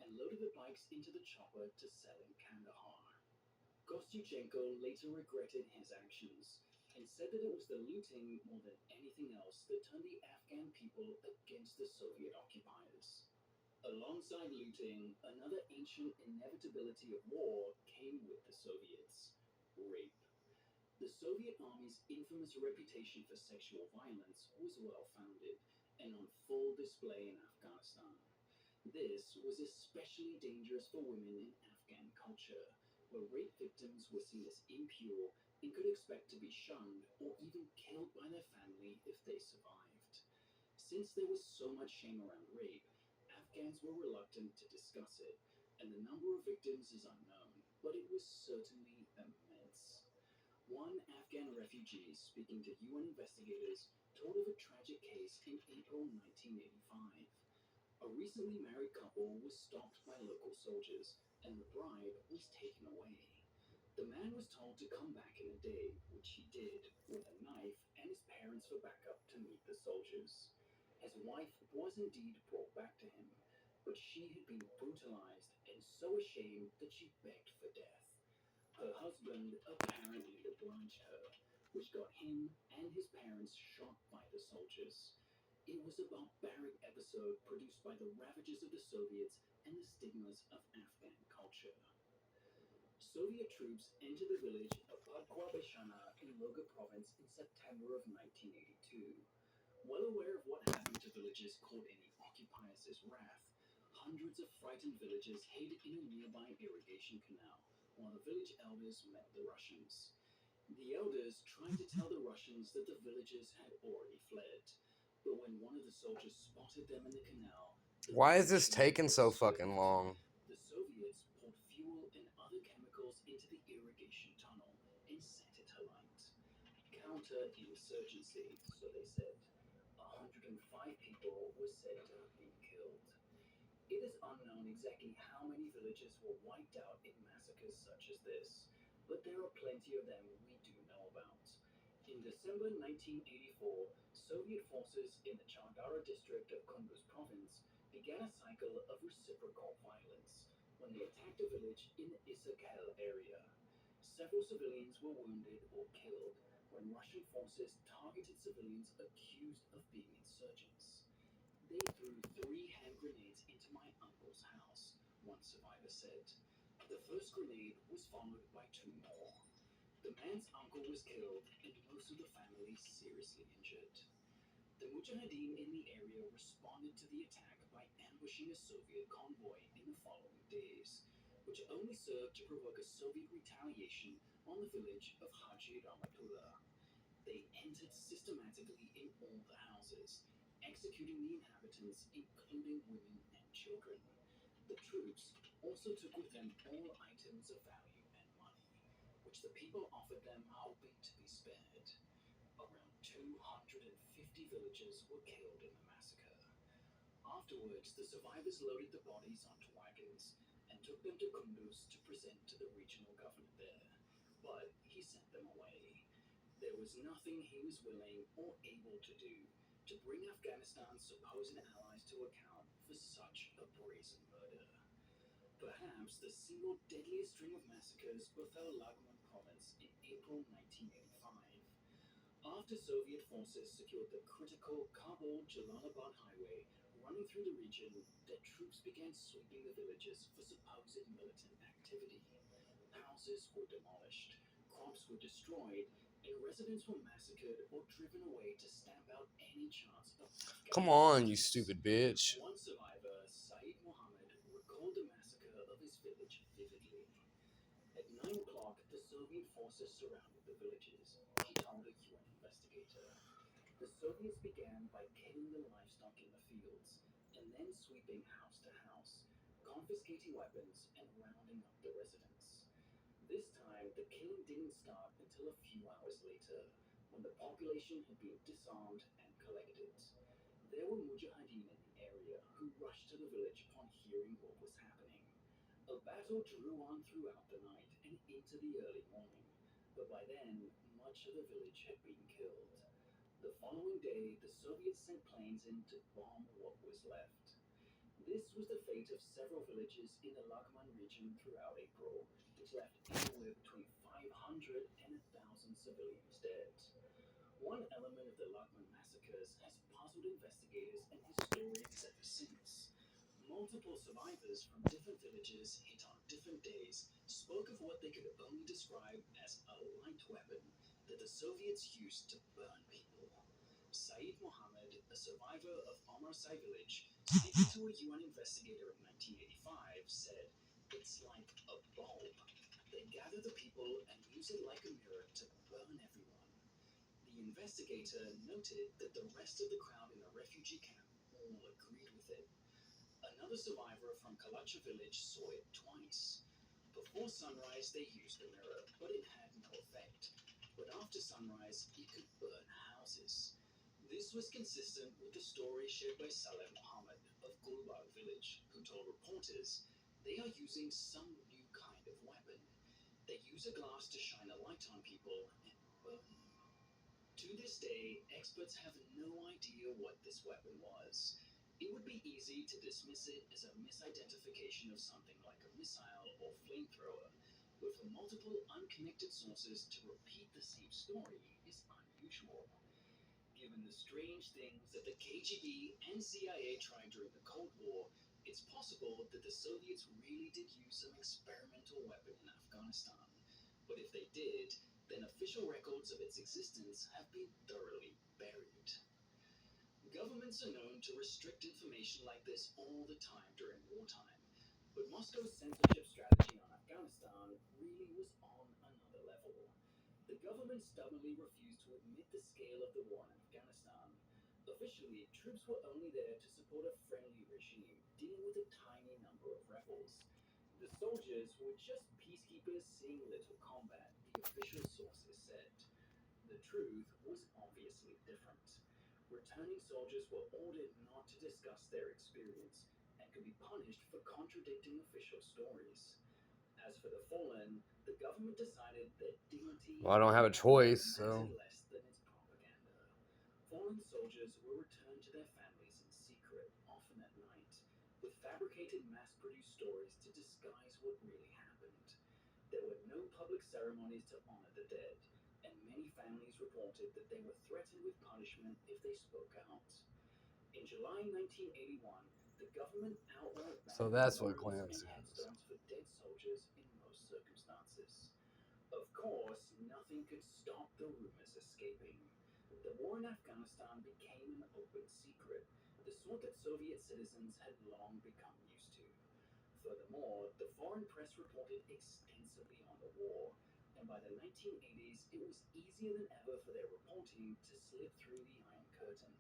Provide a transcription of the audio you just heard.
and loaded the bikes into the chopper to sell in Kandahar. Kostyuchenko later regretted his actions and said that it was the looting more than anything else that turned the Afghan people against the Soviet occupiers. Alongside looting, another ancient inevitability of war came with the Soviets: rape. The Soviet Army's infamous reputation for sexual violence was well founded and on full display in Afghanistan. This was especially dangerous for women in Afghan culture, where rape victims were seen as impure and could expect to be shunned or even killed by their family if they survived. Since there was so much shame around rape, Afghans were reluctant to discuss it, and the number of victims is unknown, but it was certainly immense. One Afghan refugee speaking to UN investigators told of a tragic case in April 1985. A recently married couple was stopped by local soldiers, and the bride was taken away. The man was told to come back in a day, which he did, with a knife and his parents for backup to meet the soldiers. His wife was indeed brought back to him, but she had been brutalized and so ashamed that she begged for death. Her husband apparently obliged her, which got him and his parents shot by the soldiers. It was a barbaric episode produced by the ravages of the Soviets and the stigmas of Afghan culture. Soviet troops entered the village of Padkwa in Logar province in September of 1982. Well aware of what happened to villagers caught in the occupiers' wrath, hundreds of frightened villagers hid in a nearby irrigation canal, while the village elders met the Russians. The elders tried to tell the Russians that the villagers had already fled, but when one of the soldiers spotted them in the canal, the Why is this confusion taking so was fucking swift. long? The Soviets poured fuel and other chemicals into the irrigation tunnel and set it alight. Counterinsurgency, so they said. 105 people were said to have been killed. It is unknown exactly how many villages were wiped out in massacres such as this, but there are plenty of them we do know about. In December 1984, Soviet forces in the Chardara district of Kunduz province began a cycle of reciprocal violence when they attacked a village in the Isakel area. Several civilians were wounded or killed when Russian forces targeted civilians accused of being insurgents. They threw 3 hand grenades into my uncle's house, one survivor said. The first grenade was followed by two more. The man's uncle was killed and most of the family seriously injured. The Mujahideen in the area responded to the attack by ambushing a Soviet convoy in the following days, which only served to provoke a Soviet retaliation on the village of Haji Ramatullah. They entered systematically in all the houses, executing the inhabitants, including women and children. The troops also took with them all items of value and money, which the people offered them, hoping to be spared. Around 250 villagers were killed in the massacre. Afterwards, the survivors loaded the bodies onto wagons and took them to Kunduz to present to the regional governor there. But he sent them away. There was nothing he was willing or able to do to bring Afghanistan's supposed allies to account for such a brazen murder. Perhaps the single deadliest string of massacres befell Laghman province in April 1985. After Soviet forces secured the critical Kabul-Jalalabad highway running through the region, their troops began sweeping the villages for supposed militant activity. Houses were demolished, crops were destroyed, and residents were massacred or driven away to stamp out any chance of Afghan Come on, you independence. stupid bitch. One survivor, Saeed Mohammed, recalled the massacre of his village vividly. At 9 o'clock, the Soviet forces surrounded the villages, he told a UN investigator. The Soviets began by killing the livestock in the fields, and then sweeping house to house, confiscating weapons and rounding up the residents. This time, the killing didn't start until a few hours later, when the population had been disarmed and collected. There were mujahideen in the area who rushed to the village upon hearing what was happening. A battle drew on throughout the night and into the early morning, but by then, much of the village had been killed. The following day, the Soviets sent planes in to bomb what was left. This was the fate of several villages in the Lagman region throughout April, which left anywhere between 500 and 1,000 civilians dead. One element of the Lagman massacres has puzzled investigators and historians ever since. Multiple survivors from different villages hit on different days spoke of what they could only describe as a light weapon that the Soviets used to burn people. Saeed Mohammed, a survivor of Omarsai village, speaking to a UN investigator in 1985, said, "It's like a bulb. They gather the people and use it like a mirror to burn everyone." The investigator noted that the rest of the crowd in the refugee camp all agreed with it. Another survivor from Kalacha village saw it twice. Before sunrise, they used the mirror, but it had no effect. But after sunrise, it could burn houses. This was consistent with the story shared by Saleh Mohammed of Gulbag village, who told reporters they are using some new kind of weapon. They use a glass to shine a light on people and burn them. To this day, experts have no idea what this weapon was. It would be easy to dismiss it as a misidentification of something like a missile or flamethrower, but for multiple unconnected sources to repeat the same story is unusual. Given the strange things that the KGB and CIA tried during the Cold War, it's possible that the Soviets really did use some experimental weapon in Afghanistan. But if they did, then official records of its existence have been thoroughly buried. Governments are known to restrict information like this all the time during wartime, but Moscow's censorship strategy on Afghanistan really was on another level. The government stubbornly refused to admit the scale of the war in Afghanistan. Officially, troops were only there to support a friendly regime dealing with a tiny number of rebels. The soldiers were just peacekeepers seeing little combat, the official sources said. The truth was obviously different. Returning soldiers were ordered not to discuss their experience and could be punished for contradicting official stories. As for the fallen, the government decided that dignity Well, I don't have a choice, so. mattered less than its propaganda. Fallen soldiers were returned to their families in secret, often at night, with fabricated mass-produced stories to disguise what really happened. There were no public ceremonies to honor the dead, and many families reported that they were threatened with punishment if they spoke out. In July 1981, the government outright So banned that's what memorials Clancy and is. headstones for dead soldiers in most circumstances. Of course, nothing could stop the rumors escaping. The war in Afghanistan became an open secret, the sort that Soviet citizens had long become used to. Furthermore, the foreign press reported extensively on the war, and by the 1980s, it was easier than ever for their reporting to slip through the Iron Curtain.